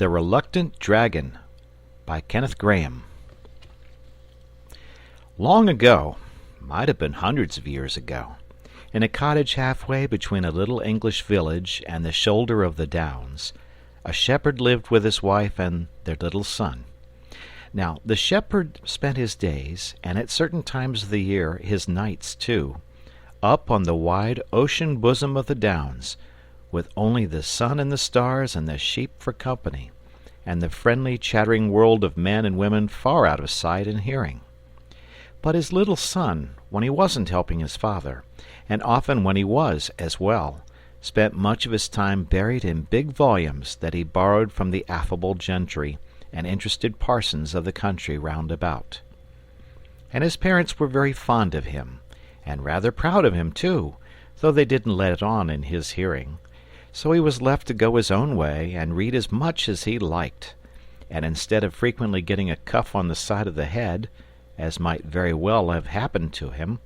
The Reluctant Dragon by Kenneth Grahame. Long ago, might have been hundreds of years ago, in a cottage halfway between a little English village and the shoulder of the Downs, a shepherd lived with his wife and their little son. Now, the shepherd spent his days, and at certain times of the year his nights too, up on the wide ocean bosom of the Downs, with only the sun and the stars and the sheep for company, and the friendly chattering world of men and women far out of sight and hearing. But his little son, when he wasn't helping his father, and often when he was as well, spent much of his time buried in big volumes that he borrowed from the affable gentry and interested parsons of the country round about. And his parents were very fond of him, and rather proud of him too, though they didn't let it on in his hearing. So he was left to go his own way and read as much as he liked, and instead of frequently getting a cuff on the side of the head, as might very well have happened to him,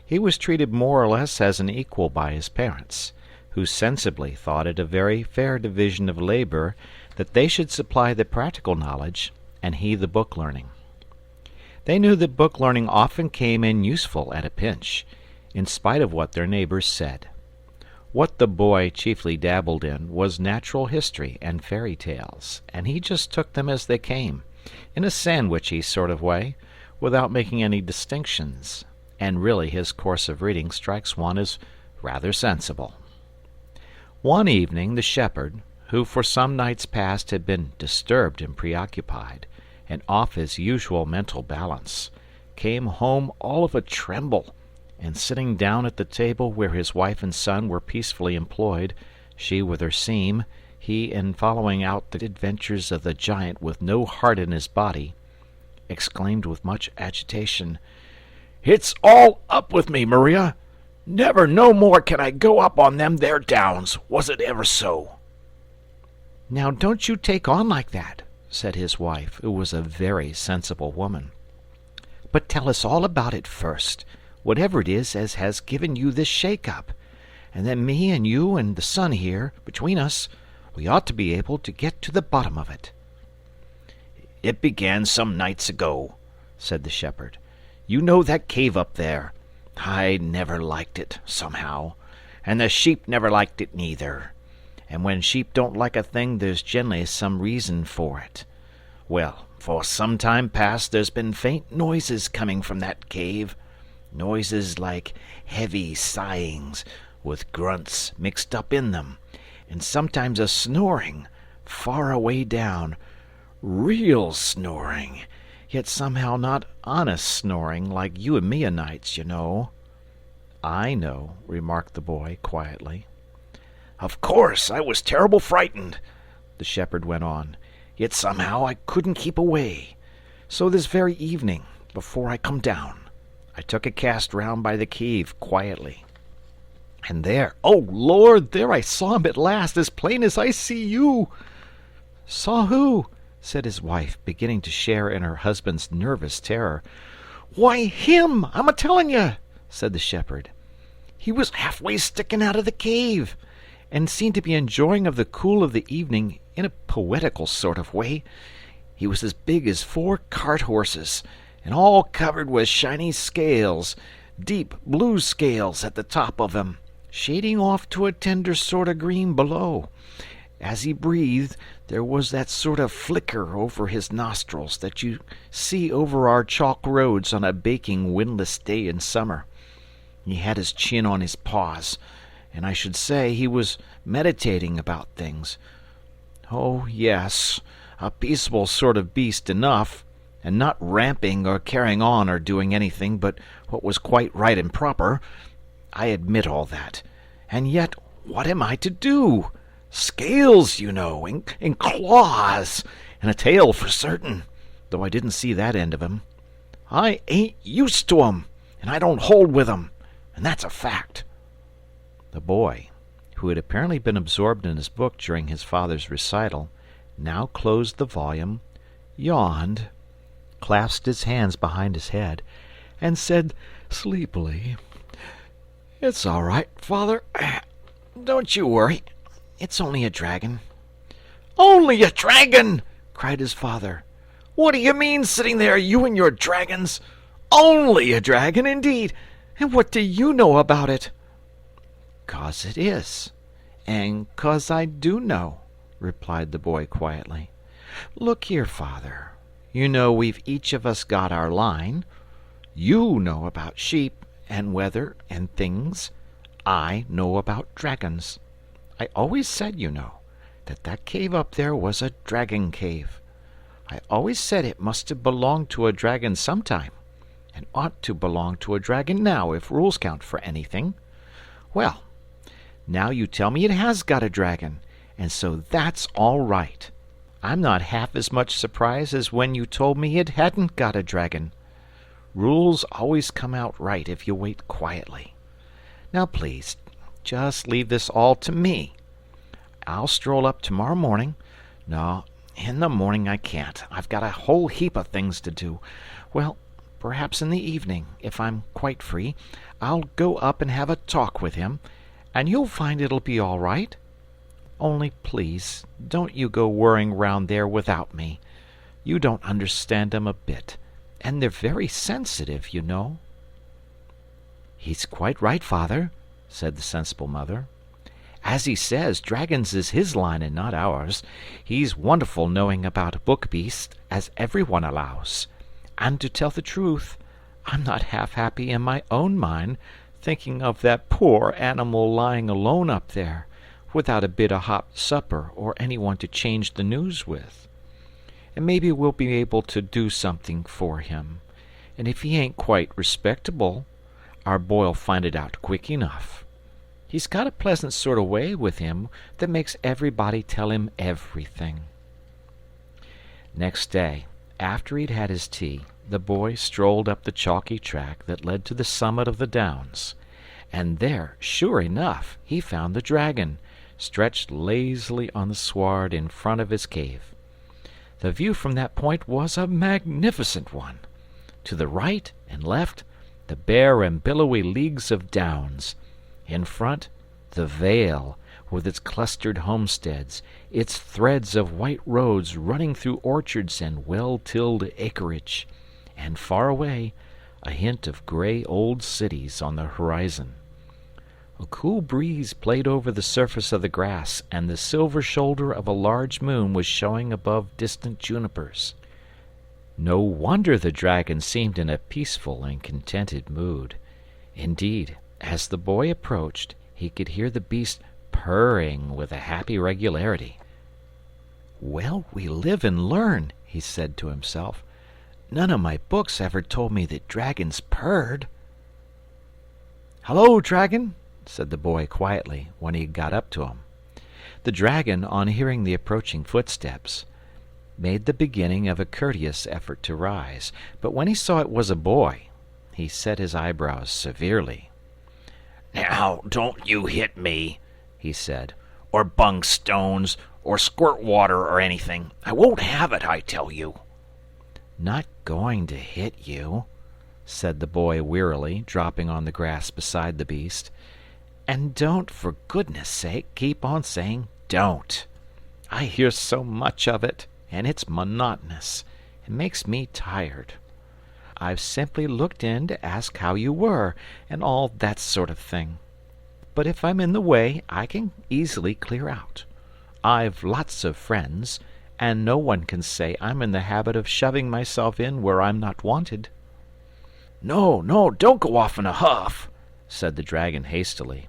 he was treated more or less as an equal by his parents, who sensibly thought it a very fair division of labor that they should supply the practical knowledge and he the book learning. They knew that book learning often came in useful at a pinch, in spite of what their neighbors said. What the boy chiefly dabbled in was natural history and fairy tales, and he just took them as they came, in a sandwichy sort of way, without making any distinctions, and really his course of reading strikes one as rather sensible. One evening the shepherd, who for some nights past had been disturbed and preoccupied, and off his usual mental balance, came home all of a tremble, and sitting down at the table where his wife and son were peacefully employed, she with her seam, he in following out the adventures of the giant with no heart in his body, exclaimed with much agitation, "It's all up with me, Maria! Never no more can I go up on them there Downs, was it ever so?" "Now don't you take on like that," said his wife, who was a very sensible woman, "but tell us all about it first, whatever it is as has given you this shake-up, and then me and you and the son here, between us, we ought to be able to get to the bottom of it." "It began some nights ago," said the shepherd. "You know that cave up there. I never liked it, somehow, and the sheep never liked it neither. And when sheep don't like a thing, there's generally some reason for it. Well, for some time past there's been faint noises coming from that cave, noises like heavy sighings, with grunts mixed up in them, and sometimes a snoring, far away down, real snoring, yet somehow not honest snoring like you and me o' nights, you know." "I know," remarked the boy quietly. "Of course I was terrible frightened," the shepherd went on, "yet somehow I couldn't keep away. So this very evening, before I come down, I took a cast round by the cave quietly. And there, oh Lord, there I saw him at last, as plain as I see you." "Saw who?" said his wife, beginning to share in her husband's nervous terror. "Why, him, I'm a-telling you," said the shepherd. "He was halfway sticking out of the cave, and seemed to be enjoying of the cool of the evening in a poetical sort of way. He was as big as 4 cart horses, and all covered with shiny scales, deep blue scales at the top of him, shading off to a tender sort of green below. As he breathed, there was that sort of flicker over his nostrils that you see over our chalk roads on a baking windless day in summer. He had his chin on his paws, and I should say he was meditating about things. Oh, yes, a peaceable sort of beast enough, and not ramping or carrying on or doing anything but what was quite right and proper. I admit all that. And yet, what am I to do? Scales, you know, and claws, and a tail for certain, though I didn't see that end of him. I ain't used to 'em, and I don't hold with 'em, and that's a fact." The boy, who had apparently been absorbed in his book during his father's recital, now closed the volume, yawned, clasped his hands behind his head, and said sleepily, "It's all right, Father. Don't you worry. It's only a dragon. "Only a dragon!" cried his father. "What do you mean, sitting there, you and your dragons? Only a dragon, indeed! And what do you know about it?" "'Cause it is, and 'cause I do know," replied the boy quietly. "Look here, father. You know we've each of us got our line. You know about sheep and weather and things. I know about dragons. I always said, you know, that cave up there was a dragon cave. I always said it must have belonged to a dragon sometime, and ought to belong to a dragon now, if rules count for anything. Well, now you tell me it has got a dragon, and so that's all right. I'm not half as much surprised as when you told me it hadn't got a dragon. Rules always come out right if you wait quietly. Now please, just leave this all to me. I'll stroll up tomorrow morning. No, in the morning I can't. I've got a whole heap of things to do. Well, perhaps in the evening, if I'm quite free, I'll go up and have a talk with him, and you'll find it'll be all right. Only please, don't you go worrying round there without me. You don't understand 'em a bit, and they're very sensitive, you know." "He's quite right, father," said the sensible mother. "As he says, dragons is his line and not ours. He's wonderful knowing about book beasts, as everyone allows. And to tell the truth, I'm not half happy in my own mind, thinking of that poor animal lying alone up there, without a bit of hot supper or anyone to change the news with. And maybe we'll be able to do something for him. And if he ain't quite respectable, our boy'll find it out quick enough. He's got a pleasant sort of way with him that makes everybody tell him everything." Next day, after he'd had his tea, the boy strolled up the chalky track that led to the summit of the downs, and there, sure enough, he found the dragon, stretched lazily on the sward in front of his cave. The view from that point was a magnificent one. To the right and left, the bare and billowy leagues of downs. In front, the vale, with its clustered homesteads, its threads of white roads running through orchards and well-tilled acreage, and far away, a hint of grey old cities on the horizon. A cool breeze played over the surface of the grass, and the silver shoulder of a large moon was showing above distant junipers. No wonder the dragon seemed in a peaceful and contented mood. Indeed, as the boy approached, he could hear the beast purring with a happy regularity. "Well, we live and learn," he said to himself. "None of my books ever told me that dragons purred." "Hello, dragon," said the boy quietly, when he got up to him. The dragon, on hearing the approaching footsteps, made the beginning of a courteous effort to rise, but when he saw it was a boy, he set his eyebrows severely. "Now, don't you hit me," he said, "or bung stones, or squirt water or anything. I won't have it, I tell you." "Not going to hit you," said the boy wearily, dropping on the grass beside the beast. "And don't, for goodness sake, keep on saying 'don't.' I hear so much of it, and it's monotonous. It makes me tired. I've simply looked in to ask how you were, and all that sort of thing. But if I'm in the way, I can easily clear out. I've lots of friends, and no one can say I'm in the habit of shoving myself in where I'm not wanted." "No, no, don't go off in a huff," said the dragon hastily.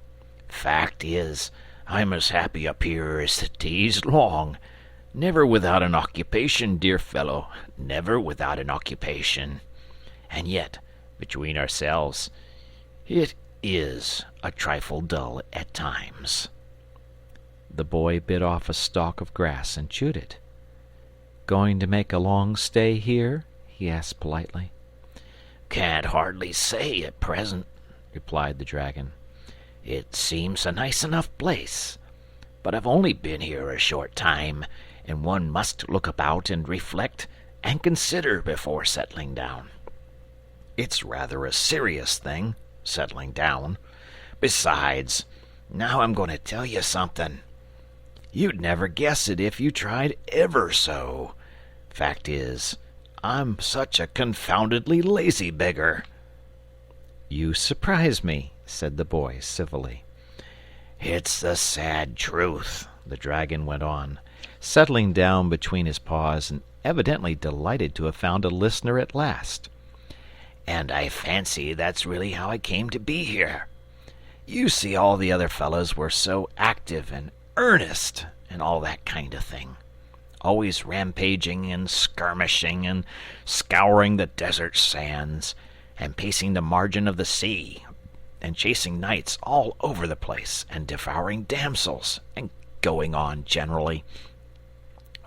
"Fact is, I'm as happy up here as the day's long. Never without an occupation, dear fellow, never without an occupation. And yet, between ourselves, it is a trifle dull at times." The boy bit off a stalk of grass and chewed it. "Going to make a long stay here?" he asked politely. "Can't hardly say at present," replied the dragon. "It seems a nice enough place, but I've only been here a short time, and one must look about and reflect and consider before settling down. It's rather a serious thing, settling down. Besides, now I'm going to tell you something. You'd never guess it if you tried ever so. Fact is, I'm such a confoundedly lazy beggar." "You surprise me," said the boy, civilly. "It's the sad truth," the dragon went on, settling down between his paws and evidently delighted to have found a listener at last. "And I fancy that's really how I came to be here. You see, all the other fellows were so active and earnest and all that kind of thing. Always rampaging and skirmishing and scouring the desert sands and pacing the margin of the sea and chasing knights all over the place and devouring damsels and going on generally.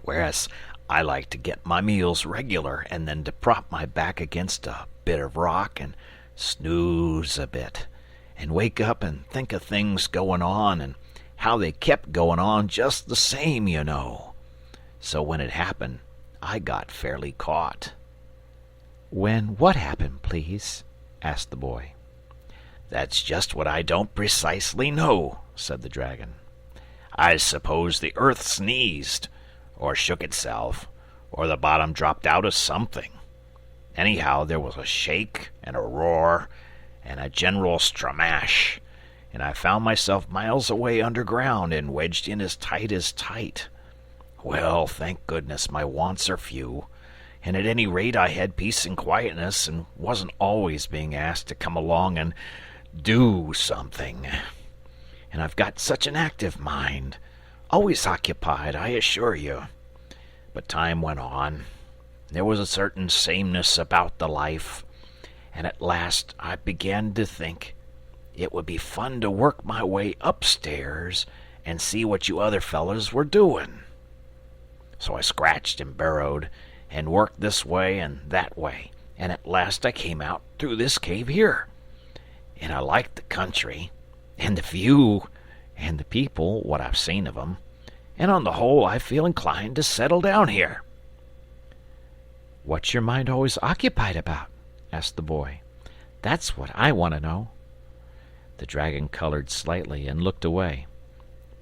Whereas I like to get my meals regular and then to prop my back against a bit of rock and snooze a bit and wake up and think of things going on and how they kept going on just the same, you know. So when it happened, I got fairly caught." "When what happened, please?" asked the boy. "That's just what I don't precisely know," said the dragon. "I suppose the earth sneezed, or shook itself, or the bottom dropped out of something. Anyhow, there was a shake and a roar and a general stramash, and I found myself miles away underground and wedged in as tight. Well, thank goodness my wants are few, and at any rate I had peace and quietness and wasn't always being asked to come along and do something. And I've got such an active mind, always occupied, I assure you. But time went on. There was a certain sameness about the life, and at last I began to think it would be fun to work my way upstairs and see what you other fellows were doing. So I scratched and burrowed and worked this way and that way, and at last I came out through this cave here. And I liked the country, and the view, and the people, what I've seen of 'em, and on the whole I feel inclined to settle down here." "What's your mind always occupied about?" asked the boy. "That's what I want to know." The dragon colored slightly and looked away.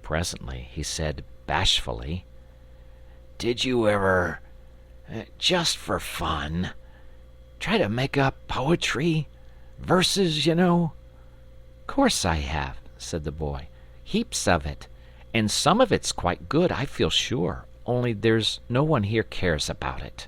Presently he said bashfully, "Did you ever, just for fun, try to make up poetry? Verses, you know?" "Course I have," said the boy. "Heaps of it. And some of it's quite good, I feel sure, only there's no one here cares about it.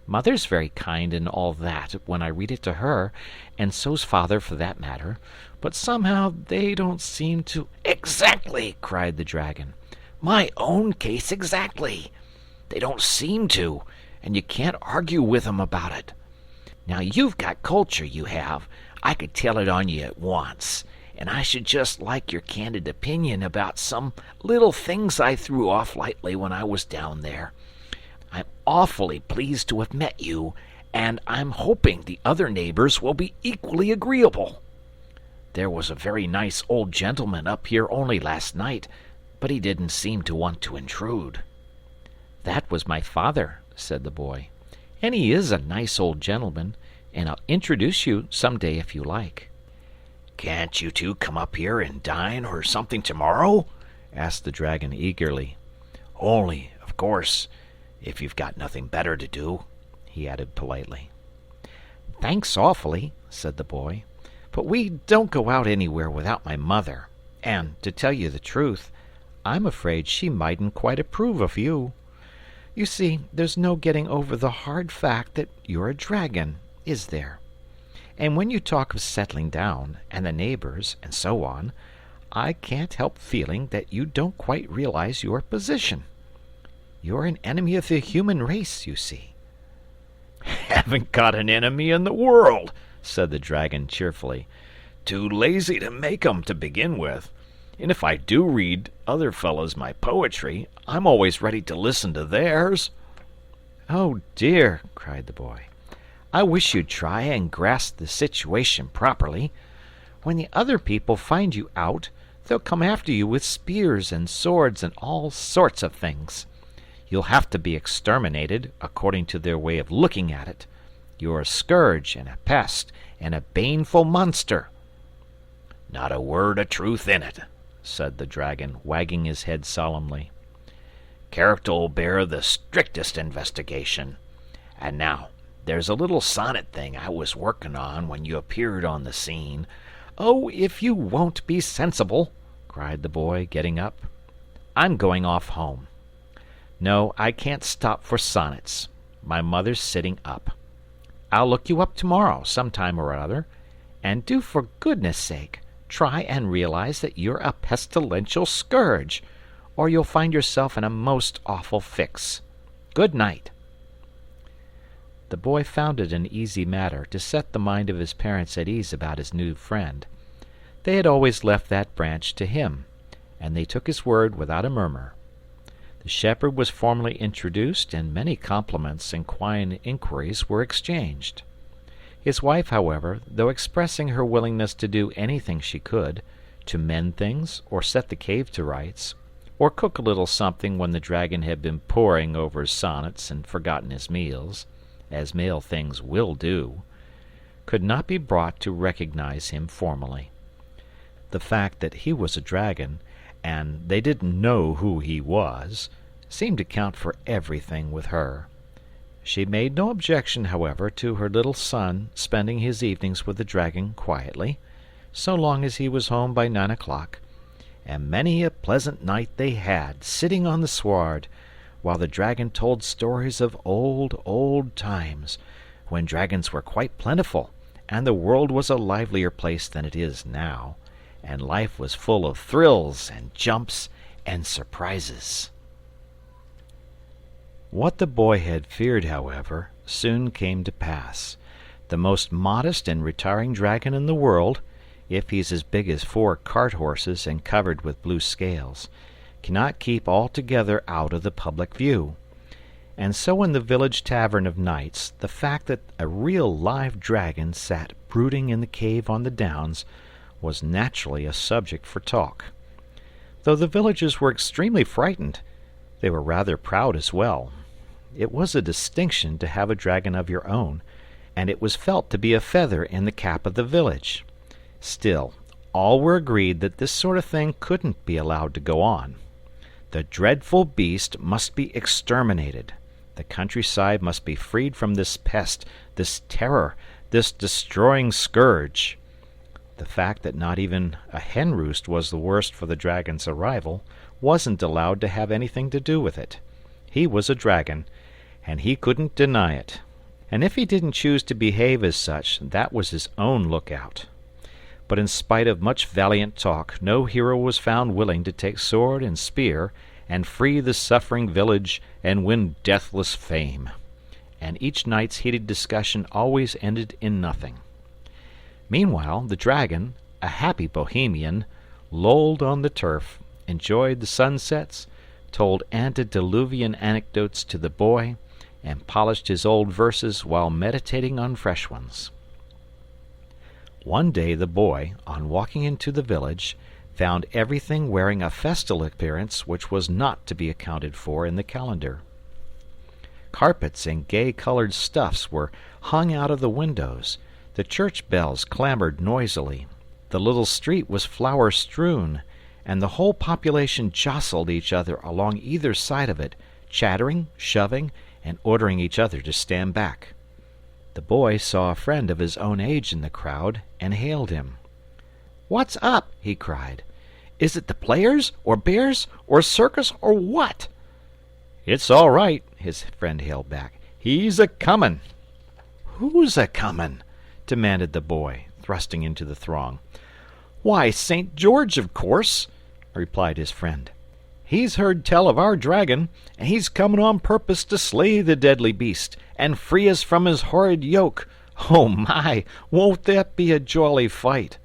Mother's very kind and all that when I read it to her, and so's father for that matter, but somehow they don't seem to—" "Exactly!" cried the dragon. "My own case exactly. They don't seem to, and you can't argue with 'em about it. Now you've got culture, you have. I could tell it on you at once, and I should just like your candid opinion about some little things I threw off lightly when I was down there. I'm awfully pleased to have met you, and I'm hoping the other neighbors will be equally agreeable. There was a very nice old gentleman up here only last night, but he didn't seem to want to intrude." "That was my father," said the boy. "And he is a nice old gentleman, and I'll introduce you some day if you like." "Can't you two come up here and dine or something tomorrow?" asked the dragon eagerly. "Only, of course, if you've got nothing better to do," he added politely. "Thanks awfully," said the boy, "but we don't go out anywhere without my mother, and, to tell you the truth, I'm afraid she mightn't quite approve of you. You see, there's no getting over the hard fact that you're a dragon, is there? And when you talk of settling down, and the neighbors, and so on, I can't help feeling that you don't quite realize your position. You're an enemy of the human race, you see." "Haven't got an enemy in the world," said the dragon cheerfully. "Too lazy to make 'em to begin with. And if I do read other fellows my poetry, I'm always ready to listen to theirs." "Oh, dear," cried the boy. "I wish you'd try and grasp the situation properly. When the other people find you out, they'll come after you with spears and swords and all sorts of things. You'll have to be exterminated, according to their way of looking at it. You're a scourge and a pest and a baneful monster." "Not a word of truth in it," said the dragon, wagging his head solemnly. Character'll bear the strictest investigation. And now, there's a little sonnet thing I was working on when you appeared on the scene." "Oh, if you won't be sensible!" cried the boy, getting up. "I'm going off home. No, I can't stop for sonnets. My mother's sitting up. I'll look you up tomorrow, sometime or other. And do, for goodness sake, try and realize that you're a pestilential scourge, or you'll find yourself in a most awful fix. Good night." The boy found it an easy matter to set the mind of his parents at ease about his new friend. They had always left that branch to him, and they took his word without a murmur. The shepherd was formally introduced, and many compliments and quiet inquiries were exchanged. His wife, however, though expressing her willingness to do anything she could, to mend things, or set the cave to rights, or cook a little something when the dragon had been poring over his sonnets and forgotten his meals, as male things will do, could not be brought to recognize him formally. The fact that he was a dragon, and they didn't know who he was, seemed to count for everything with her. She made no objection, however, to her little son spending his evenings with the dragon quietly, so long as he was home by 9 o'clock, and many a pleasant night they had, sitting on the sward, while the dragon told stories of old, old times, when dragons were quite plentiful, and the world was a livelier place than it is now, and life was full of thrills and jumps and surprises. What the boy had feared, however, soon came to pass. The most modest and retiring dragon in the world, if he's as big as 4 cart horses and covered with blue scales, cannot keep altogether out of the public view. And so in the village tavern of nights, the fact that a real live dragon sat brooding in the cave on the downs was naturally a subject for talk. Though the villagers were extremely frightened, they were rather proud as well. It was a distinction to have a dragon of your own, and it was felt to be a feather in the cap of the village. Still, all were agreed that this sort of thing couldn't be allowed to go on. The dreadful beast must be exterminated. The countryside must be freed from this pest, this terror, this destroying scourge. The fact that not even a hen roost was the worst for the dragon's arrival wasn't allowed to have anything to do with it. He was a dragon, and he couldn't deny it. And if he didn't choose to behave as such, that was his own lookout. But in spite of much valiant talk, no hero was found willing to take sword and spear and free the suffering village and win deathless fame. And each night's heated discussion always ended in nothing. Meanwhile, the dragon, a happy bohemian, lolled on the turf, enjoyed the sunsets, told antediluvian anecdotes to the boy, and polished his old verses while meditating on fresh ones. One day the boy, on walking into the village, found everything wearing a festal appearance which was not to be accounted for in the calendar. Carpets and gay-colored stuffs were hung out of the windows. The church bells clamored noisily. The little street was flower-strewn, and the whole population jostled each other along either side of it, chattering, shoving, and ordering each other to stand back. The boy saw a friend of his own age in the crowd and hailed him. "What's up?" he cried. "Is it the players, or bears, or circus, or what?" "It's all right," his friend hailed back. "He's a-comin'." "Who's a-comin'?" demanded the boy, thrusting into the throng. "Why, St. George, of course," replied his friend. "He's heard tell of our dragon, and he's coming on purpose to slay the deadly beast and free us from his horrid yoke. Oh my, won't that be a jolly fight!"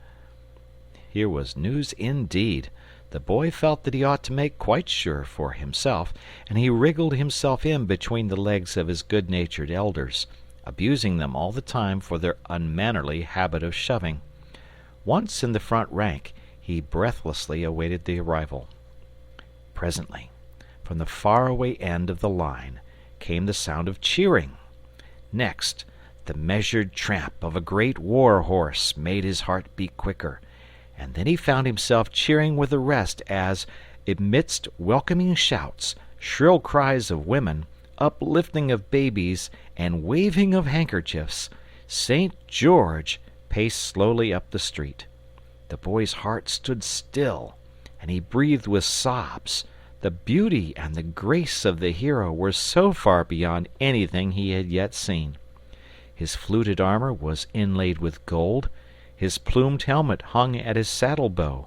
Here was news indeed. The boy felt that he ought to make quite sure for himself, and he wriggled himself in between the legs of his good-natured elders, abusing them all the time for their unmannerly habit of shoving. Once in the front rank, he breathlessly awaited the arrival. Presently, from the far-away end of the line, came the sound of cheering. Next, the measured tramp of a great war-horse made his heart beat quicker, and then he found himself cheering with the rest as, amidst welcoming shouts, shrill cries of women, uplifting of babies, and waving of handkerchiefs, St. George paced slowly up the street. The boy's heart stood still, and he breathed with sobs. The beauty and the grace of the hero were so far beyond anything he had yet seen. His fluted armor was inlaid with gold, his plumed helmet hung at his saddle bow,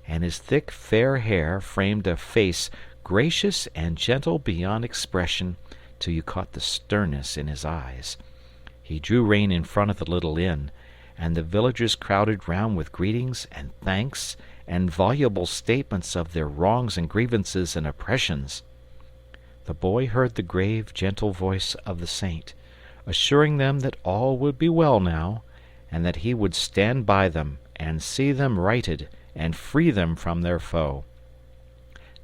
and his thick fair hair framed a face gracious and gentle beyond expression till you caught the sternness in his eyes. He drew rein in front of the little inn, and the villagers crowded round with greetings and thanks and voluble statements of their wrongs and grievances and oppressions. The boy heard the grave, gentle voice of the saint, assuring them that all would be well now, and that he would stand by them and see them righted and free them from their foe.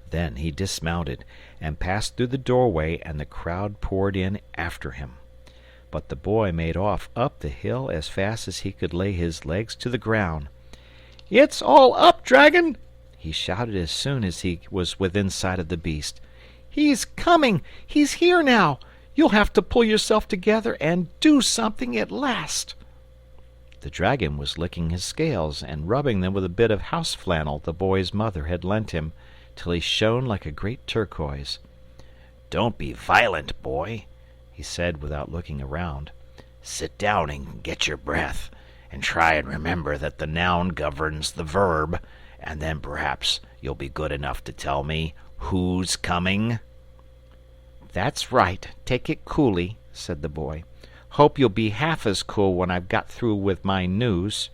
Then he dismounted and passed through the doorway, and the crowd poured in after him. But the boy made off up the hill as fast as he could lay his legs to the ground. "It's all up, dragon!" he shouted as soon as he was within sight of the beast. "He's coming! He's here now! You'll have to pull yourself together and do something at last." The dragon was licking his scales and rubbing them with a bit of house flannel the boy's mother had lent him, till he shone like a great turquoise. "Don't be violent, boy," he said without looking around. "Sit down and get your breath, and try and remember that the noun governs the verb, and then perhaps you'll be good enough to tell me who's coming." "That's right. Take it coolly," said the boy. "Hope you'll be half as cool when I've got through with my news.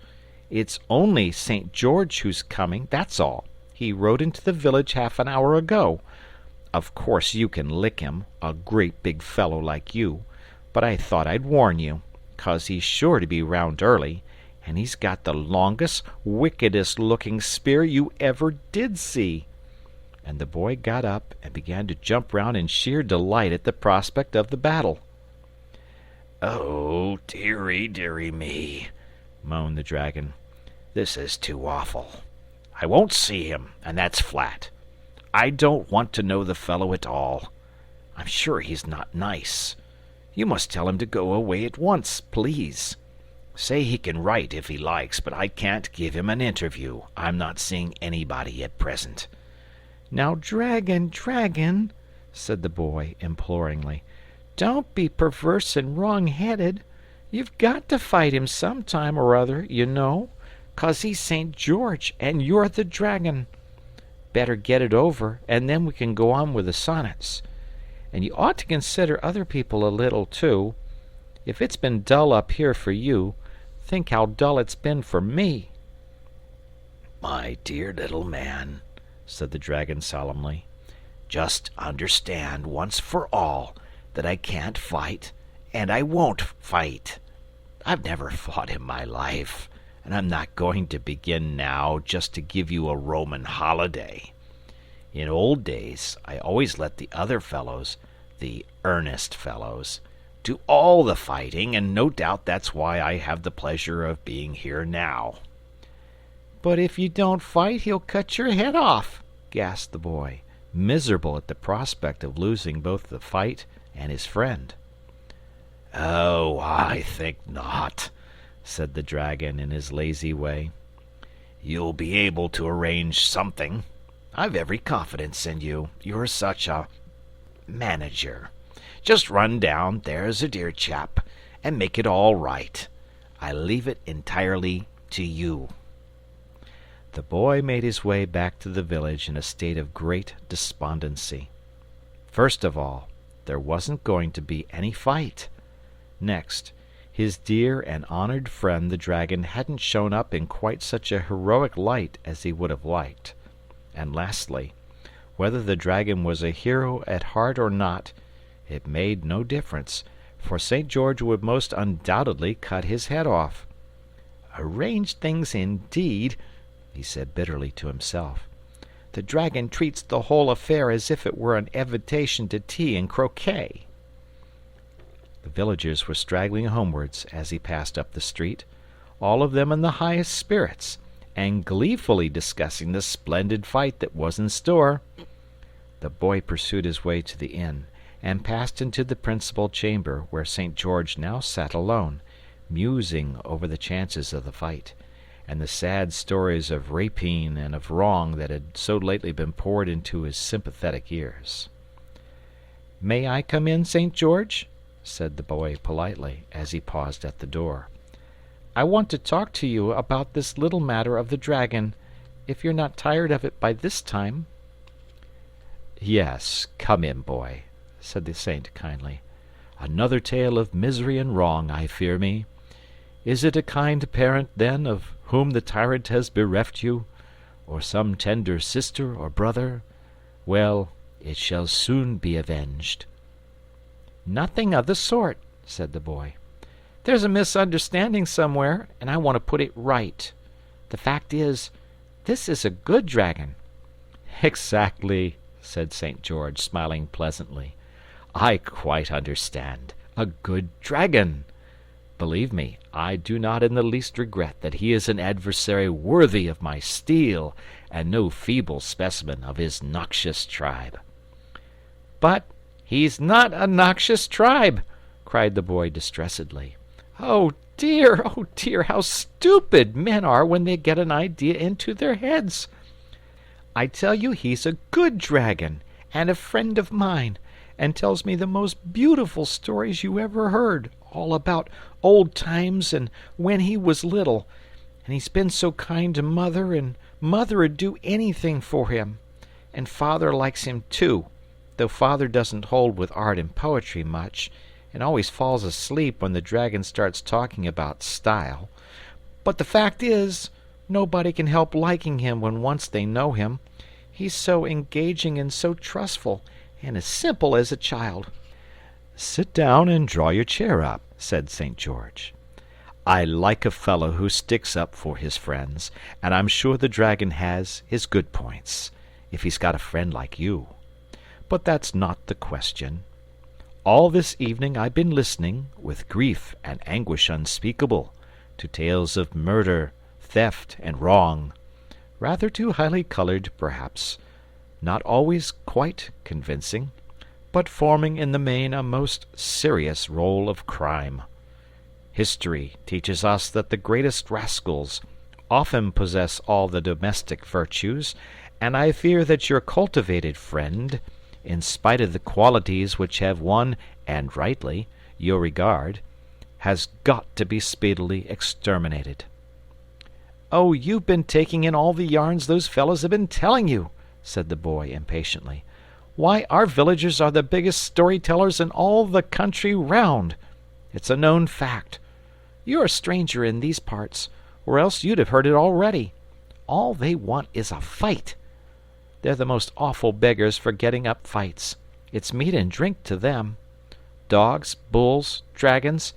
It's only St. George who's coming, that's all. He rode into the village half an hour ago. Of course you can lick him, a great big fellow like you, but I thought I'd warn you, 'cause he's sure to be round early, and he's got the longest, wickedest-looking spear you ever did see." And the boy got up and began to jump round in sheer delight at the prospect of the battle. "Oh, dearie, dearie me," moaned the dragon. "This is too awful. I won't see him, and that's flat. I don't want to know the fellow at all. I'm sure he's not nice. You must tell him to go away at once, please. Say he can write if he likes, but I can't give him an interview. I'm not seeing anybody at present." "Now, dragon, dragon," said the boy imploringly, "don't be perverse and wrong-headed. You've got to fight him some time or other, you know, 'cause he's St. George and you're the dragon. Better get it over, and then we can go on with the sonnets. And you ought to consider other people a little, too. If it's been dull up here for you, think how dull it's been for me." "My dear little man," said the dragon solemnly, "just understand once for all that I can't fight, and I won't fight. I've never fought in my life, and I'm not going to begin now just to give you a Roman holiday. In old days I always let the other fellows, the earnest fellows, do all the fighting, and no doubt that's why I have the pleasure of being here now." "But if you don't fight, he'll cut your head off," gasped the boy, miserable at the prospect of losing both the fight and his friend. "Oh, I think not," said the dragon in his lazy way. "You'll be able to arrange something. I've every confidence in you. You're such a manager. Just run down, there's a dear chap, and make it all right. I leave it entirely to you." The boy made his way back to the village in a state of great despondency. First of all, there wasn't going to be any fight. Next, his dear and honored friend the dragon hadn't shown up in quite such a heroic light as he would have liked. And lastly, whether the dragon was a hero at heart or not, it made no difference, for St. George would most undoubtedly cut his head off. "Arrange things indeed," he said bitterly to himself. "The dragon treats the whole affair as if it were an invitation to tea and croquet." The villagers were straggling homewards as he passed up the street, all of them in the highest spirits, and gleefully discussing the splendid fight that was in store. The boy pursued his way to the inn, and passed into the principal chamber, where St. George now sat alone, musing over the chances of the fight, and the sad stories of rapine and of wrong that had so lately been poured into his sympathetic ears. "May I come in, St. George?" said the boy politely, as he paused at the door. "I want to talk to you about this little matter of the dragon, if you're not tired of it by this time." "Yes, come in, boy," said the saint kindly. "Another tale of misery and wrong, I fear me. Is it a kind parent, then, of whom the tyrant has bereft you, or some tender sister or brother? Well, it shall soon be avenged." "Nothing of the sort," said the boy. "There's a misunderstanding somewhere, and I want to put it right. The fact is, this is a good dragon." "Exactly," said St. George, smiling pleasantly. "I quite understand. A good dragon! Believe me, I do not in the least regret that he is an adversary worthy of my steel, and no feeble specimen of his noxious tribe." "But he's not a noxious tribe!" cried the boy distressedly. Oh dear, how stupid men are when they get an idea into their heads! I tell you he's a good dragon, and a friend of mine, and tells me the most beautiful stories you ever heard, all about old times and when he was little. And he's been so kind to Mother, and Mother'd do anything for him. And Father likes him too, though Father doesn't hold with art and poetry much, and always falls asleep when the dragon starts talking about style. But the fact is, nobody can help liking him when once they know him. He's so engaging and so trustful, and as simple as a child." "Sit down and draw your chair up," said St. George. "I like a fellow who sticks up for his friends, and I'm sure the dragon has his good points, if he's got a friend like you. But that's not the question. All this evening I've been listening, with grief and anguish unspeakable, to tales of murder, theft, and wrong, rather too highly colored, perhaps, not always quite convincing, but forming in the main a most serious role of crime. History teaches us that the greatest rascals often possess all the domestic virtues, and I fear that your cultivated friend, in spite of the qualities which have won, and rightly, your regard, has got to be speedily exterminated." "Oh, you've been taking in all the yarns those fellows have been telling you," said the boy impatiently. "Why, our villagers are the biggest story-tellers in all the country round. It's a known fact. You're a stranger in these parts, or else you'd have heard it already. All they want is a fight. They're the most awful beggars for getting up fights. It's meat and drink to them. Dogs, bulls, dragons,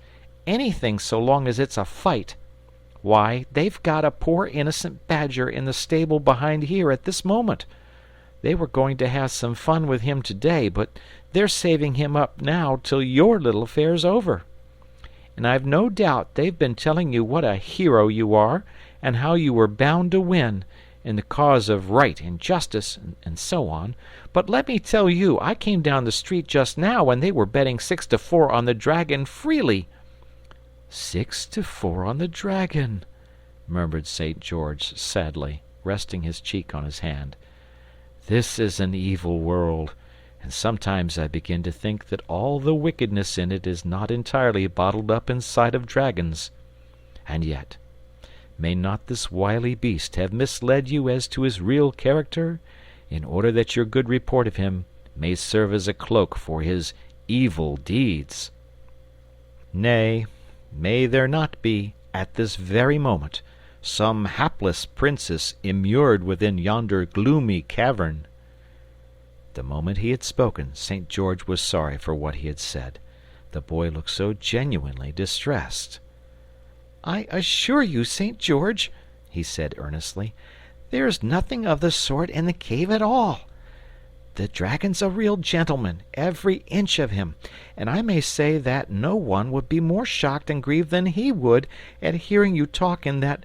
anything so long as it's a fight. Why, they've got a poor innocent badger in the stable behind here at this moment. They were going to have some fun with him today, but they're saving him up now till your little affair's over. And I've no doubt they've been telling you what a hero you are, and how you were bound to win, in the cause of right and justice, and so on. But let me tell you, I came down the street just now, and they were betting 6-4 on the dragon freely." "6-4 on the dragon," murmured St. George sadly, resting his cheek on his hand. "This is an evil world, and sometimes I begin to think that all the wickedness in it is not entirely bottled up inside of dragons. And yet, may not this wily beast have misled you as to his real character, in order that your good report of him may serve as a cloak for his evil deeds? Nay, may there not be, at this very moment, some hapless princess immured within yonder gloomy cavern?" The moment he had spoken, St. George was sorry for what he had said. The boy looked so genuinely distressed. "I assure you, St. George," he said earnestly, "there's nothing of the sort in the cave at all. The dragon's a real gentleman, every inch of him, and I may say that no one would be more shocked and grieved than he would at hearing you talk in that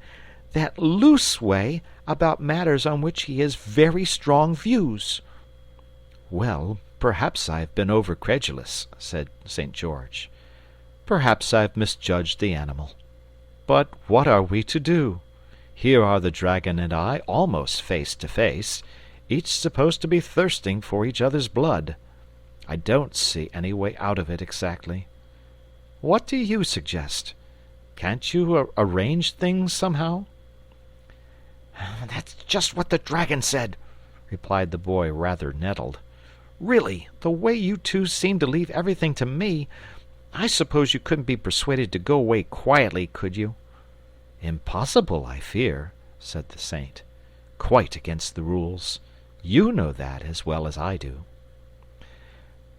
loose way about matters on which he has very strong views." Well, perhaps I've been over-credulous, said St. George. Perhaps I've misjudged the animal. But what are we to do? Here are the dragon and I almost face to face, each supposed to be thirsting for each other's blood. I don't see any way out of it exactly. What do you suggest? Can't you arrange things somehow? That's just what the dragon said, replied the boy, rather nettled. Really, the way you two seem to leave everything to me, I suppose you couldn't be persuaded to go away quietly, could you? Impossible, I fear, said the saint. Quite against the rules. You know that as well as I do.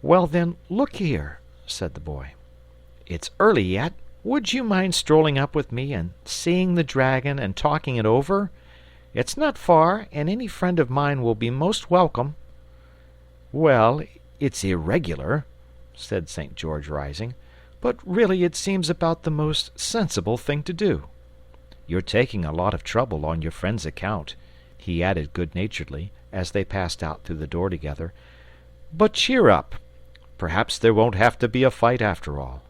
Well, then, look here, said the boy. It's early yet. Would you mind strolling up with me and seeing the dragon and talking it over? It's not far, and any friend of mine will be most welcome. Well, it's irregular, said St. George, rising, but really it seems about the most sensible thing to do. You're taking a lot of trouble on your friend's account, he added good-naturedly, as they passed out through the door together. But cheer up. Perhaps there won't have to be a fight after all.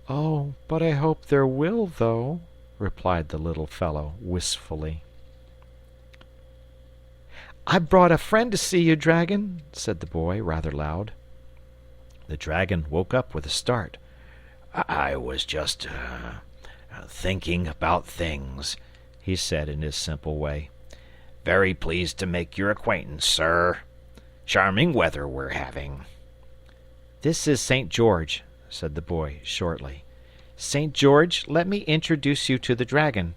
Oh, but I hope there will, though, replied the little fellow wistfully. I brought a friend to see you, dragon, said the boy, rather loud. The dragon woke up with a start. I was just thinking about things, he said in his simple way. Very pleased to make your acquaintance, sir. Charming weather we're having. This is St. George, said the boy shortly. St. George, let me introduce you to the dragon.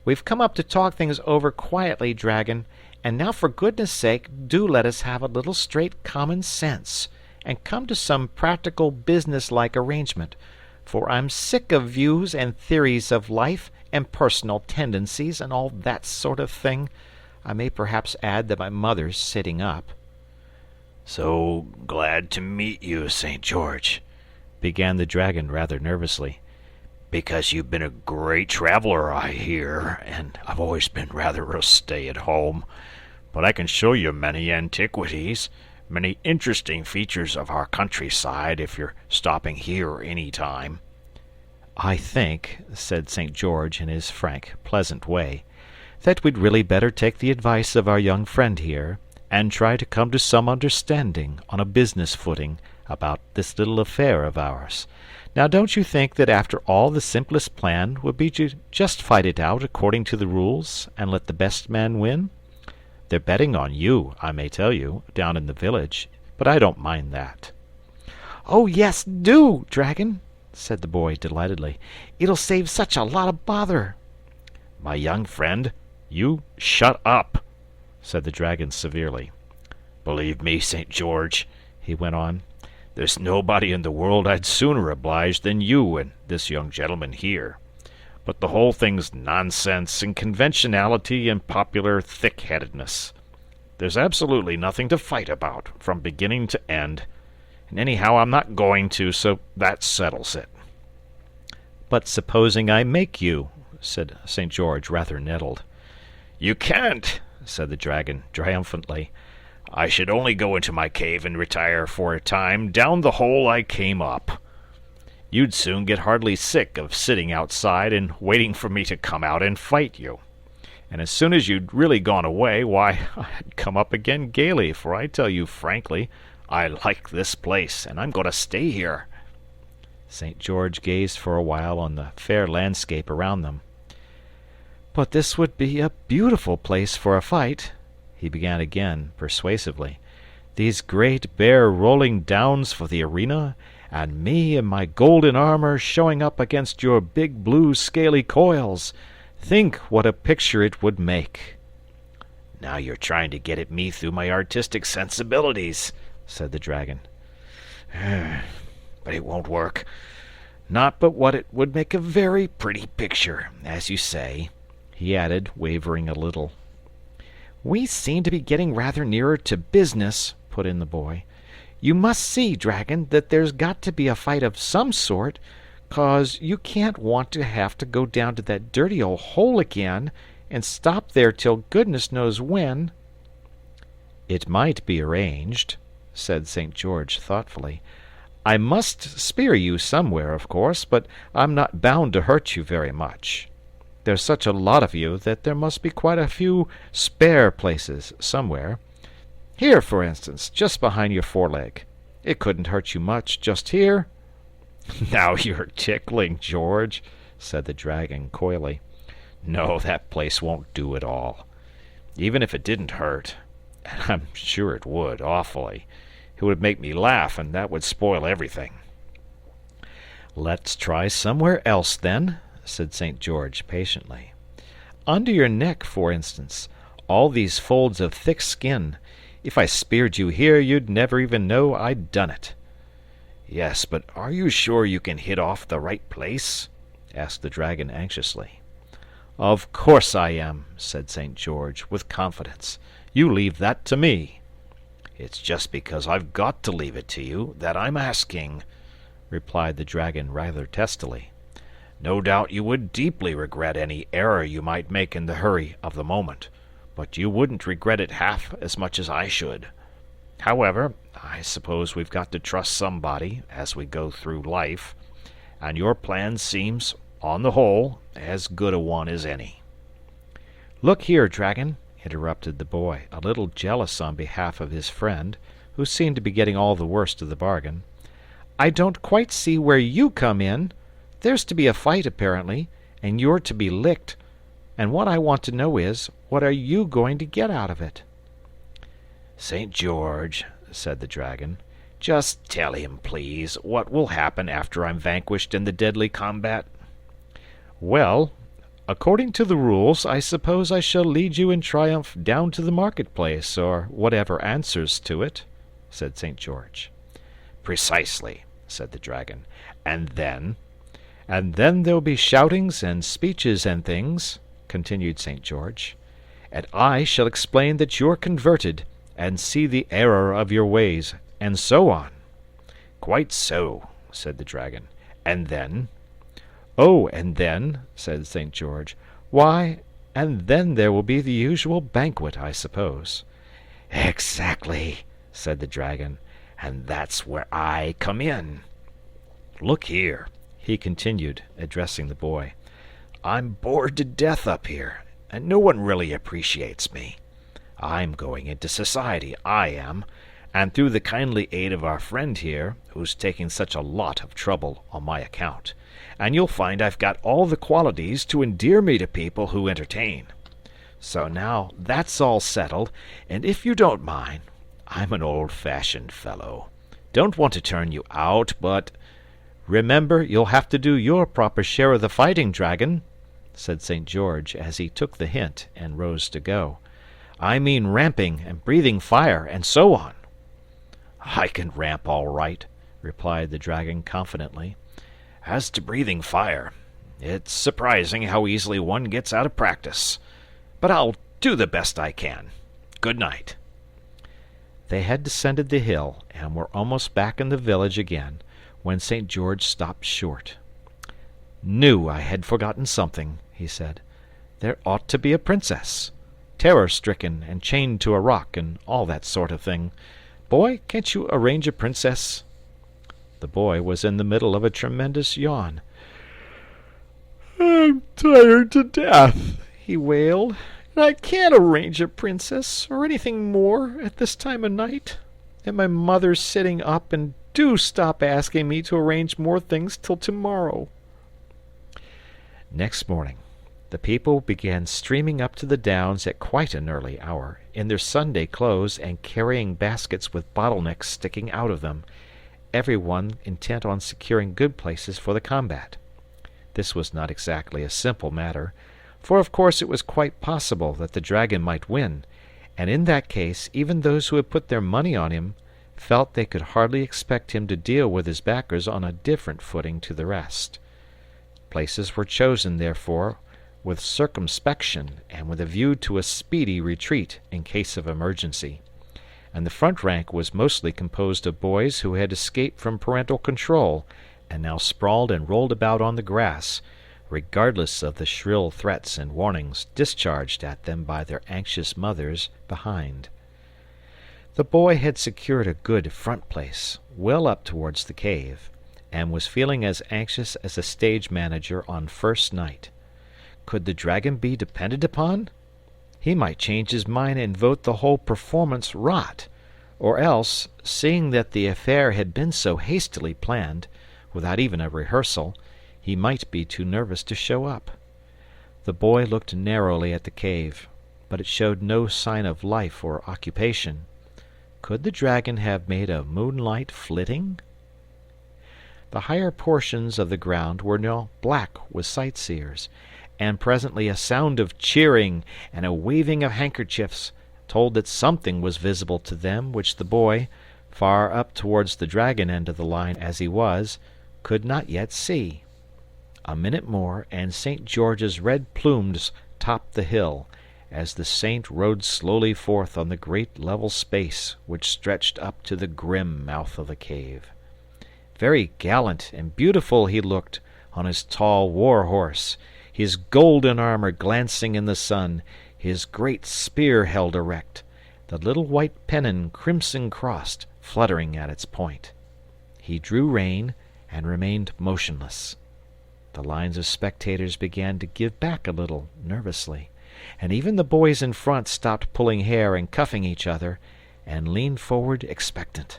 We've come up to talk things over quietly, dragon, and now for goodness' sake do let us have a little straight common sense, and come to some practical business-like arrangement, for I'm sick of views and theories of life and personal tendencies and all that sort of thing. I may perhaps add that my mother's sitting up. So glad to meet you, St. George, began the dragon rather nervously. Because you've been a great traveler, I hear, and I've always been rather a stay-at-home. But I can show you many antiquities, many interesting features of our countryside if you're stopping here any time. I think, said St. George in his frank, pleasant way, that we'd really better take the advice of our young friend here, and try to come to some understanding on a business footing about this little affair of ours. Now, don't you think that after all the simplest plan would be to just fight it out according to the rules and let the best man win? They're betting on you, I may tell you, down in the village, but I don't mind that. Oh, yes, do, dragon, said the boy delightedly. It'll save such a lot of bother. My young friend, you shut up, said the dragon severely. Believe me, St. George, he went on, there's nobody in the world I'd sooner oblige than you and this young gentleman here. But the whole thing's nonsense and conventionality and popular thick-headedness. There's absolutely nothing to fight about, from beginning to end. And anyhow, I'm not going to, so that settles it. But supposing I make you, said St. George, rather nettled. You can't, said the dragon triumphantly. I should only go into my cave and retire for a time down the hole I came up. You'd soon get heartily sick of sitting outside and waiting for me to come out and fight you. And as soon as you'd really gone away, why, I'd come up again gaily, for I tell you frankly, I like this place, and I'm going to stay here. St. George gazed for a while on the fair landscape around them. But this would be a beautiful place for a fight, he began again, persuasively. These great bare rolling downs for the arena, and me in my golden armor showing up against your big blue scaly coils. Think what a picture it would make. Now you're trying to get at me through my artistic sensibilities, said the dragon. But it won't work. Not but what it would make a very pretty picture, as you say, he added, wavering a little. We seem to be getting rather nearer to business, put in the boy. You must see, dragon, that there's got to be a fight of some sort, 'cause you can't want to have to go down to that dirty old hole again and stop there till goodness knows when. It might be arranged, said St. George thoughtfully. "I must spear you somewhere, of course, but I'm not bound to hurt you very much. There's such a lot of you that there must be quite a few spare places somewhere. Here, for instance, just behind your foreleg. It couldn't hurt you much, just here." "Now you're tickling, George," said the dragon coyly. "No, that place won't do at all. Even if it didn't hurt, and I'm sure it would, awfully, it would make me laugh, and that would spoil everything." "Let's try somewhere else, then," said St. George patiently. "Under your neck, for instance, all these folds of thick skin. If I speared you here, you'd never even know I'd done it." "Yes, but are you sure you can hit off the right place?" asked the dragon anxiously. "Of course I am," said St. George, with confidence. "You leave that to me." "It's just because I've got to leave it to you that I'm asking," replied the dragon rather testily. "No doubt you would deeply regret any error you might make in the hurry of the moment, but you wouldn't regret it half as much as I should. However, I suppose we've got to trust somebody as we go through life, and your plan seems, on the whole, as good a one as any." "Look here, dragon," interrupted the boy, a little jealous on behalf of his friend, who seemed to be getting all the worst of the bargain. "I don't quite see where you come in. There's to be a fight, apparently, and you're to be licked. And what I want to know is, what are you going to get out of it?" "St. George," said the dragon, "just tell him, please, what will happen after I'm vanquished in the deadly combat." "Well, according to the rules, I suppose I shall lead you in triumph down to the marketplace, or whatever answers to it," said St. George. "Precisely," said the dragon. "And then?" "And then there'll be shoutings and speeches and things," continued St. George. "And I shall explain that you're converted, and see the error of your ways, and so on." "Quite so," said the dragon. "And then?" "Oh, and then," said St. George, "why, and then there will be the usual banquet, I suppose." "Exactly," said the dragon, "and that's where I come in. Look here," he continued, addressing the boy, "I'm bored to death up here, and no one really appreciates me. I'm going into society, I am, and through the kindly aid of our friend here, who's taking such a lot of trouble on my account, and you'll find I've got all the qualities to endear me to people who entertain. So now that's all settled, and if you don't mind, I'm an old-fashioned fellow. Don't want to turn you out, but—" "Remember, you'll have to do your proper share of the fighting, dragon," said St. George, as he took the hint and rose to go. "I mean ramping and breathing fire, and so on." "I can ramp all right," replied the dragon confidently. "As to breathing fire, it's surprising how easily one gets out of practice. But I'll do the best I can. Good night." They had descended the hill, and were almost back in the village again, when St. George stopped short. "Knew I had forgotten something," he said. "There ought to be a princess. Terror-stricken and chained to a rock, and all that sort of thing. Boy, can't you arrange a princess?" The boy was in the middle of a tremendous yawn. "I'm tired to death," he wailed, "and I can't arrange a princess, or anything more, at this time of night. And my mother's sitting up, and do stop asking me to arrange more things till tomorrow." Next morning, the people began streaming up to the downs at quite an early hour, in their Sunday clothes and carrying baskets with bottlenecks sticking out of them, every one intent on securing good places for the combat. This was not exactly a simple matter, for of course it was quite possible that the dragon might win, and in that case even those who had put their money on him felt they could hardly expect him to deal with his backers on a different footing to the rest. Places were chosen, therefore, with circumspection and with a view to a speedy retreat in case of emergency, and the front rank was mostly composed of boys who had escaped from parental control and now sprawled and rolled about on the grass, regardless of the shrill threats and warnings discharged at them by their anxious mothers behind. The boy had secured a good front place, well up towards the cave, and was feeling as anxious as a stage manager on first night. Could the dragon be depended upon? He might change his mind and vote the whole performance rot, or else, seeing that the affair had been so hastily planned, without even a rehearsal, he might be too nervous to show up. The boy looked narrowly at the cave, but it showed no sign of life or occupation. Could the dragon have made a moonlight flitting? The higher portions of the ground were now black with sightseers, and presently a sound of cheering and a waving of handkerchiefs told that something was visible to them which the boy, far up towards the dragon end of the line as he was, could not yet see. A minute more, and St. George's red plumes topped the hill, as the saint rode slowly forth on the great level space which stretched up to the grim mouth of the cave. Very gallant and beautiful he looked on his tall war-horse, his golden armor glancing in the sun, his great spear held erect, the little white pennon crimson-crossed fluttering at its point. He drew rein and remained motionless. The lines of spectators began to give back a little, nervously, and even the boys in front stopped pulling hair and cuffing each other, and leaned forward expectant.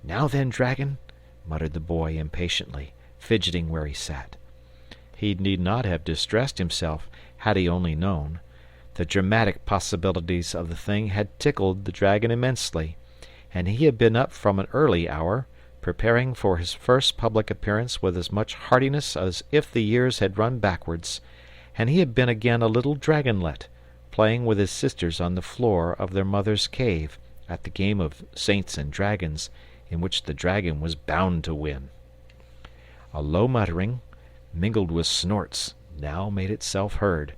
"Now then, dragon," muttered the boy impatiently, fidgeting where he sat. He need not have distressed himself had he only known. The dramatic possibilities of the thing had tickled the dragon immensely, and he had been up from an early hour, preparing for his first public appearance with as much heartiness as if the years had run backwards, and he had been again a little dragonlet, playing with his sisters on the floor of their mother's cave at the game of saints and dragons, in which the dragon was bound to win. A low muttering, mingled with snorts, now made itself heard,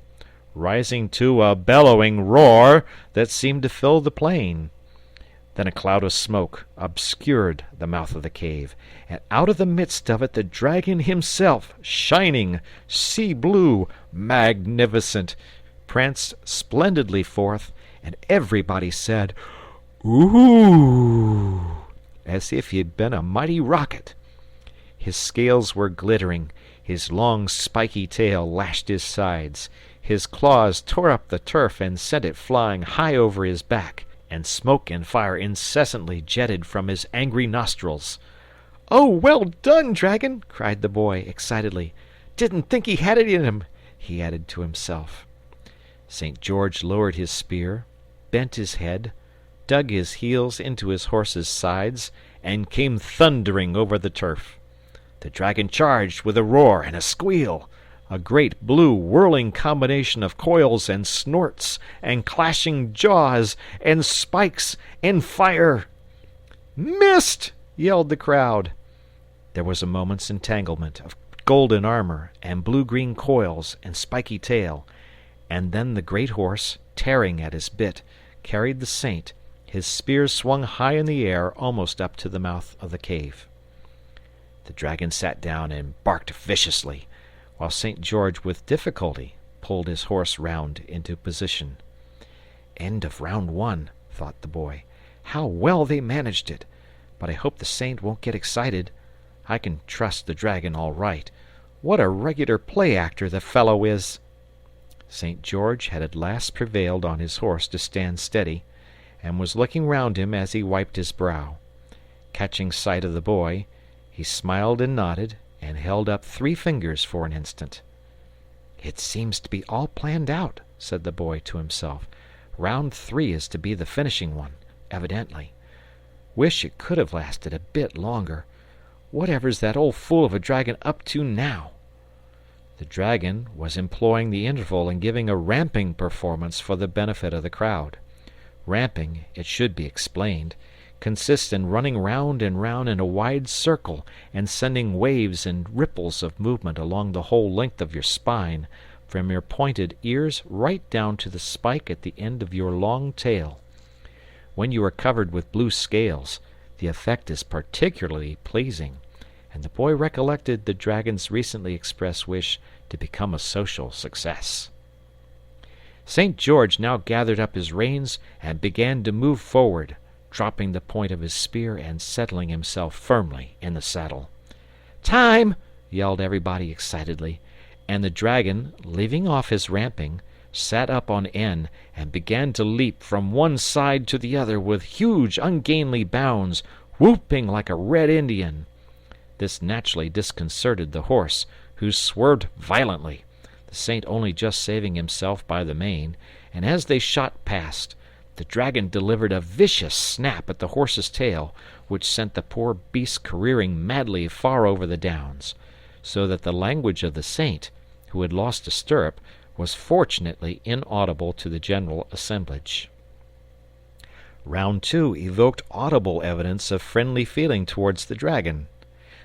rising to a bellowing roar that seemed to fill the plain. Then a cloud of smoke obscured the mouth of the cave, and out of the midst of it the dragon himself, shining, sea-blue, magnificent, pranced splendidly forth, and everybody said, "Ooh!" as if he had been a mighty rocket. His scales were glittering, his long spiky tail lashed his sides, his claws tore up the turf and sent it flying high over his back, and smoke and fire incessantly jetted from his angry nostrils. "Oh, well done, dragon!" cried the boy excitedly. "Didn't think he had it in him," he added to himself. St. George lowered his spear, bent his head, dug his heels into his horse's sides, and came thundering over the turf. The dragon charged with a roar and a squeal, a great blue whirling combination of coils and snorts and clashing jaws and spikes and fire. "Missed!" yelled the crowd. There was a moment's entanglement of golden armor and blue-green coils and spiky tail, and then the great horse, tearing at his bit, carried the saint, his spear swung high in the air almost up to the mouth of the cave. The dragon sat down and barked viciously, while St. George with difficulty pulled his horse round into position. "End of round 1," thought the boy. "How well they managed it! But I hope the saint won't get excited. I can trust the dragon all right. What a regular play-actor the fellow is!" St. George had at last prevailed on his horse to stand steady, and was looking round him as he wiped his brow. Catching sight of the boy, he smiled and nodded, and held up 3 fingers for an instant. "It seems to be all planned out," said the boy to himself. "Round 3 is to be the finishing one, evidently. Wish it could have lasted a bit longer. Whatever's that old fool of a dragon up to now?" The dragon was employing the interval in giving a ramping performance for the benefit of the crowd. Ramping, it should be explained, consists in running round and round in a wide circle and sending waves and ripples of movement along the whole length of your spine, from your pointed ears right down to the spike at the end of your long tail. When you are covered with blue scales, the effect is particularly pleasing, and the boy recollected the dragon's recently expressed wish to become a social success. St. George now gathered up his reins and began to move forward, dropping the point of his spear and settling himself firmly in the saddle. "Time!" yelled everybody excitedly, and the dragon, leaving off his ramping, sat up on end and began to leap from one side to the other with huge ungainly bounds, whooping like a red Indian. This naturally disconcerted the horse, who swerved violently, the saint only just saving himself by the mane, and as they shot past, the dragon delivered a vicious snap at the horse's tail, which sent the poor beast careering madly far over the downs, so that the language of the saint, who had lost a stirrup, was fortunately inaudible to the general assemblage. Round 2 evoked audible evidence of friendly feeling towards the dragon.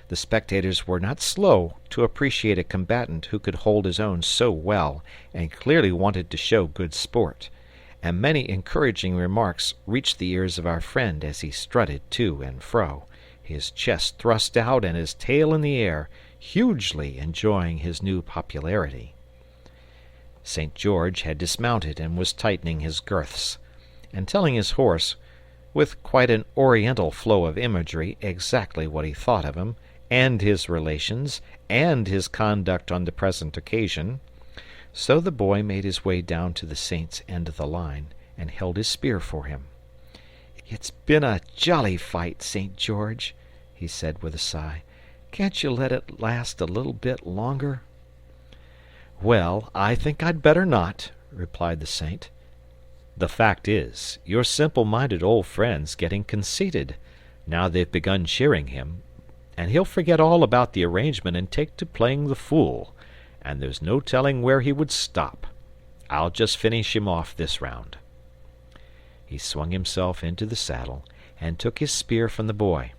The spectators were not slow to appreciate a combatant who could hold his own so well and clearly wanted to show good sport, and many encouraging remarks reached the ears of our friend as he strutted to and fro, his chest thrust out and his tail in the air, hugely enjoying his new popularity. St. George had dismounted and was tightening his girths, and telling his horse, with quite an oriental flow of imagery, exactly what he thought of him, and his relations, and his conduct on the present occasion. So the boy made his way down to the saint's end of the line, and held his spear for him. "It's been a jolly fight, St. George," he said with a sigh. "Can't you let it last a little bit longer?" "Well, I think I'd better not," replied the saint. "The fact is, your simple-minded old friend's getting conceited, now they've begun cheering him, and he'll forget all about the arrangement and take to playing the fool, and there's no telling where he would stop. I'll just finish him off this round." He swung himself into the saddle and took his spear from the boy.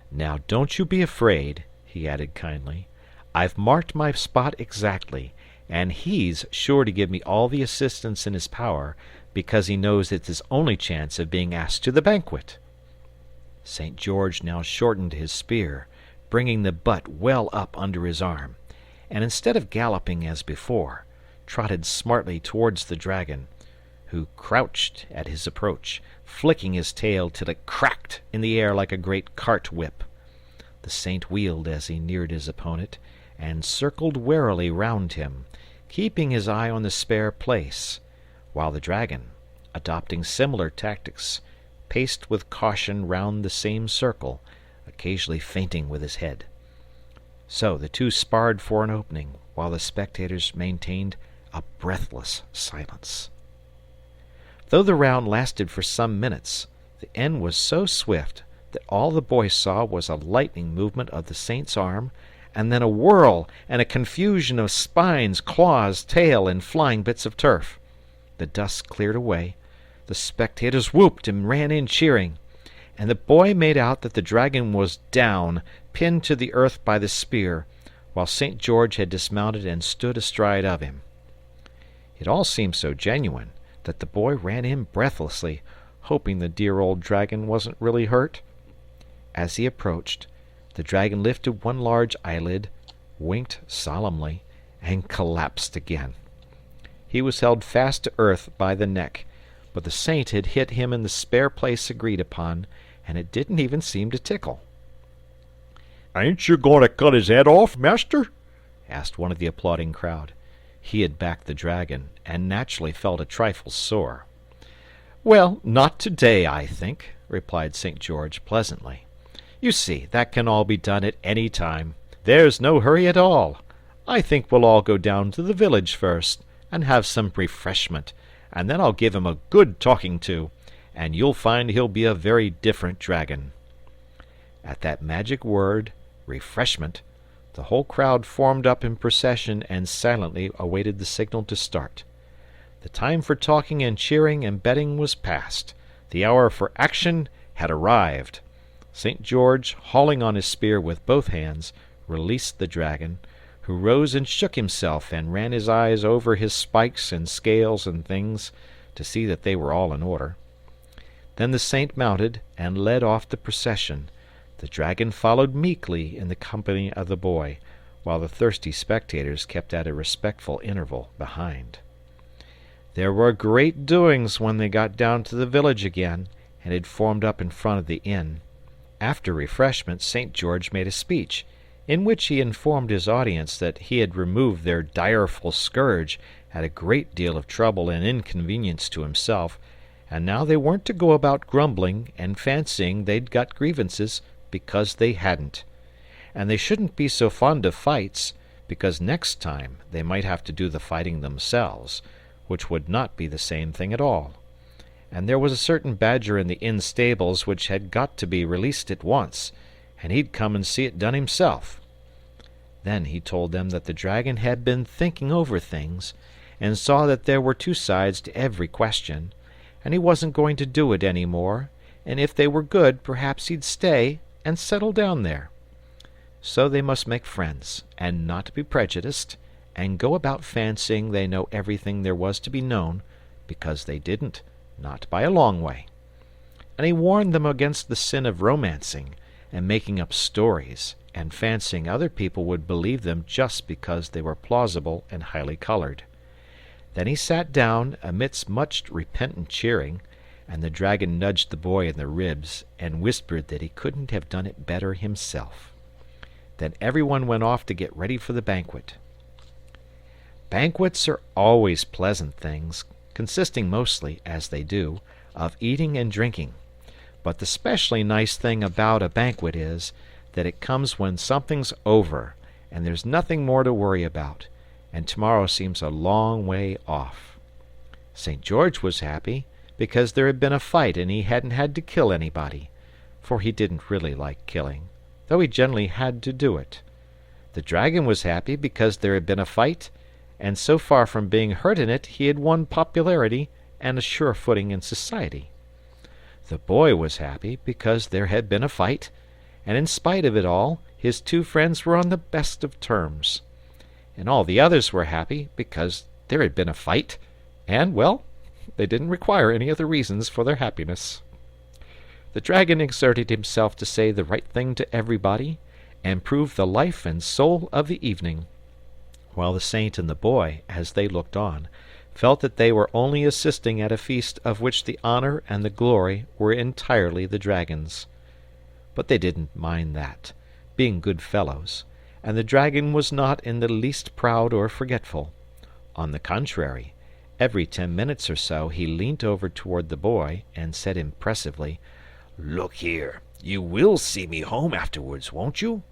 "Now don't you be afraid," he added kindly. "I've marked my spot exactly, and he's sure to give me all the assistance in his power, because he knows it's his only chance of being asked to the banquet." St. George now shortened his spear, bringing the butt well up under his arm, and instead of galloping as before, trotted smartly towards the dragon, who crouched at his approach, flicking his tail till it cracked in the air like a great cart whip. The saint wheeled as he neared his opponent, and circled warily round him, keeping his eye on the spare place, while the dragon, adopting similar tactics, paced with caution round the same circle, occasionally feinting with his head. So the two sparred for an opening, while the spectators maintained a breathless silence. Though the round lasted for some minutes, the end was so swift that all the boy saw was a lightning movement of the saint's arm, and then a whirl and a confusion of spines, claws, tail, and flying bits of turf. The dust cleared away, the spectators whooped and ran in cheering, and the boy made out that the dragon was down, pinned to the earth by the spear, while St. George had dismounted and stood astride of him. It all seemed so genuine that the boy ran in breathlessly, hoping the dear old dragon wasn't really hurt. As he approached, the dragon lifted one large eyelid, winked solemnly, and collapsed again. He was held fast to earth by the neck, but the saint had hit him in the spare place agreed upon, and it didn't even seem to tickle. "Ain't you going to cut his head off, master?" asked one of the applauding crowd. He had backed the dragon, and naturally felt a trifle sore. "Well, not today, I think," replied St. George pleasantly. "You see, that can all be done at any time. There's no hurry at all. I think we'll all go down to the village first, and have some refreshment, and then I'll give him a good talking to, and you'll find he'll be a very different dragon." At that magic word, refreshment, the whole crowd formed up in procession and silently awaited the signal to start. The time for talking and cheering and betting was past. The hour for action had arrived. St. George, hauling on his spear with both hands, released the dragon, who rose and shook himself and ran his eyes over his spikes and scales and things to see that they were all in order. Then the saint mounted and led off the procession. The dragon followed meekly in the company of the boy, while the thirsty spectators kept at a respectful interval behind. There were great doings when they got down to the village again, and had formed up in front of the inn. After refreshment, St. George made a speech, in which he informed his audience that he had removed their direful scourge at a great deal of trouble and inconvenience to himself, and now they weren't to go about grumbling and fancying they'd got grievances, because they hadn't. And they shouldn't be so fond of fights, because next time they might have to do the fighting themselves, which would not be the same thing at all. And there was a certain badger in the inn stables which had got to be released at once, and he'd come and see it done himself. Then he told them that the dragon had been thinking over things, and saw that there were two sides to every question, and he wasn't going to do it any more, and if they were good, perhaps he'd stay and settle down there. So they must make friends, and not be prejudiced, and go about fancying they know everything there was to be known, because they didn't, not by a long way. And he warned them against the sin of romancing, and making up stories, and fancying other people would believe them just because they were plausible and highly colored. Then he sat down, amidst much repentant cheering, and the dragon nudged the boy in the ribs, and whispered that he couldn't have done it better himself. Then everyone went off to get ready for the banquet. Banquets are always pleasant things, consisting mostly, as they do, of eating and drinking. But the specially nice thing about a banquet is that it comes when something's over, and there's nothing more to worry about, and tomorrow seems a long way off. St. George was happy because there had been a fight and he hadn't had to kill anybody, for he didn't really like killing, though he generally had to do it. The dragon was happy because there had been a fight, and so far from being hurt in it, he had won popularity and a sure footing in society. The boy was happy because there had been a fight, and in spite of it all, his two friends were on the best of terms. And all the others were happy because there had been a fight, and, well, they didn't require any other reasons for their happiness. The dragon exerted himself to say the right thing to everybody, and prove the life and soul of the evening, while the saint and the boy, as they looked on, felt that they were only assisting at a feast of which the honor and the glory were entirely the dragon's. But they didn't mind that, being good fellows, and the dragon was not in the least proud or forgetful. On the contrary, every 10 minutes or so he leant over toward the boy and said impressively, "Look here, you will see me home afterwards, won't you?"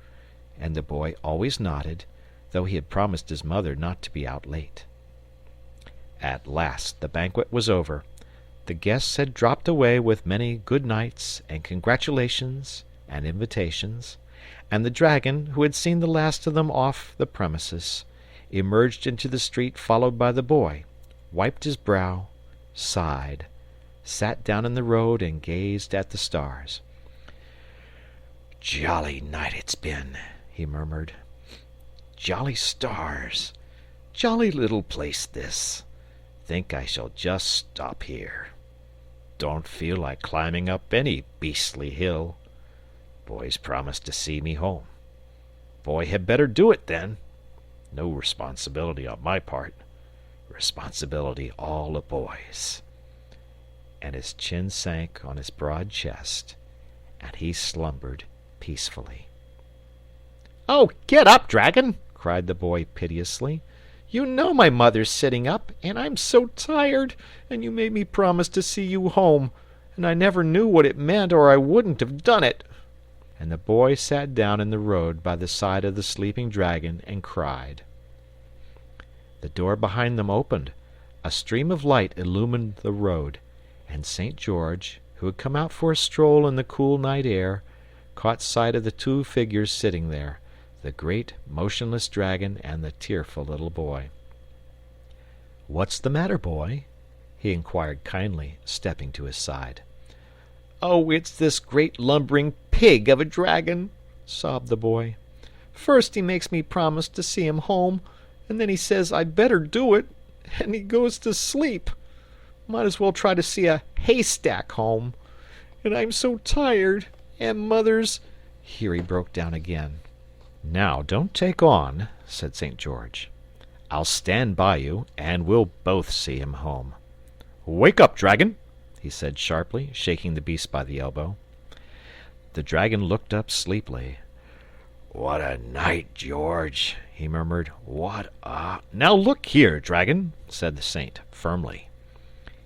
And the boy always nodded, though he had promised his mother not to be out late. At last the banquet was over. The guests had dropped away with many good nights and congratulations and invitations, and the dragon, who had seen the last of them off the premises, emerged into the street followed by the boy, wiped his brow, sighed, sat down in the road, and gazed at the stars. "Jolly night it's been," he murmured. "Jolly stars. Jolly little place this. Think I shall just stop here. Don't feel like climbing up any beastly hill. Boy's promised to see me home. Boy had better do it then. No responsibility on my part. Responsibility all a boy's." And his chin sank on his broad chest, and he slumbered peacefully. "Oh, get up, dragon!" cried the boy piteously. "You know my mother's sitting up, and I'm so tired, and you made me promise to see you home, and I never knew what it meant, or I wouldn't have done it." And the boy sat down in the road by the side of the sleeping dragon and cried. The door behind them opened, a stream of light illumined the road, and St. George, who had come out for a stroll in the cool night air, caught sight of the two figures sitting there, the great motionless dragon and the tearful little boy. "What's the matter, boy?" he inquired kindly, stepping to his side. "Oh, it's this great lumbering pig of a dragon," sobbed the boy. "First he makes me promise to see him home, and then he says I'd better do it, and he goes to sleep. Might as well try to see a haystack home. And I'm so tired, and mother's—" Here he broke down again. "Now, don't take on," said St. George. I'll stand by you, and we'll both see him home. Wake up, dragon, he said sharply, shaking the beast by the elbow. The dragon looked up sleepily. What a night, George, he murmured. What a... Now look here, dragon, said the saint firmly.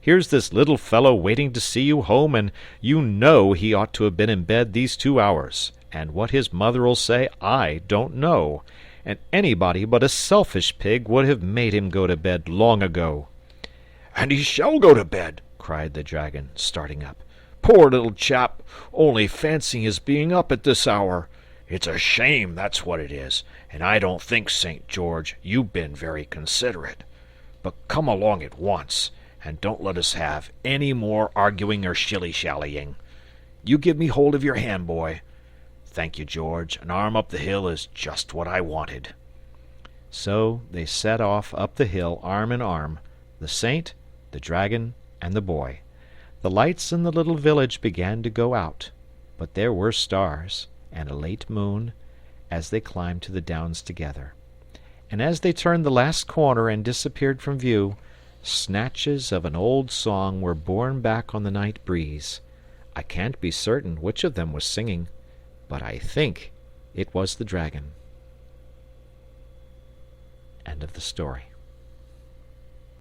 Here's this little fellow waiting to see you home, and you know he ought to have been in bed these 2 hours, and what his mother'll say I don't know, and anybody but a selfish pig would have made him go to bed long ago. And he shall go to bed, cried the dragon, starting up. Poor little chap, only fancy his being up at this hour. It's a shame, that's what it is, and I don't think, St. George, you've been very considerate. But come along at once, and don't let us have any more arguing or shilly-shallying. You give me hold of your hand, boy. Thank you, George. An arm up the hill is just what I wanted. So they set off up the hill arm in arm, the saint, the dragon, and the boy. The lights in the little village began to go out, but there were stars and a late moon as they climbed to the downs together. And as they turned the last corner and disappeared from view, snatches of an old song were borne back on the night breeze. I can't be certain which of them was singing, but I think it was the dragon. End of the story.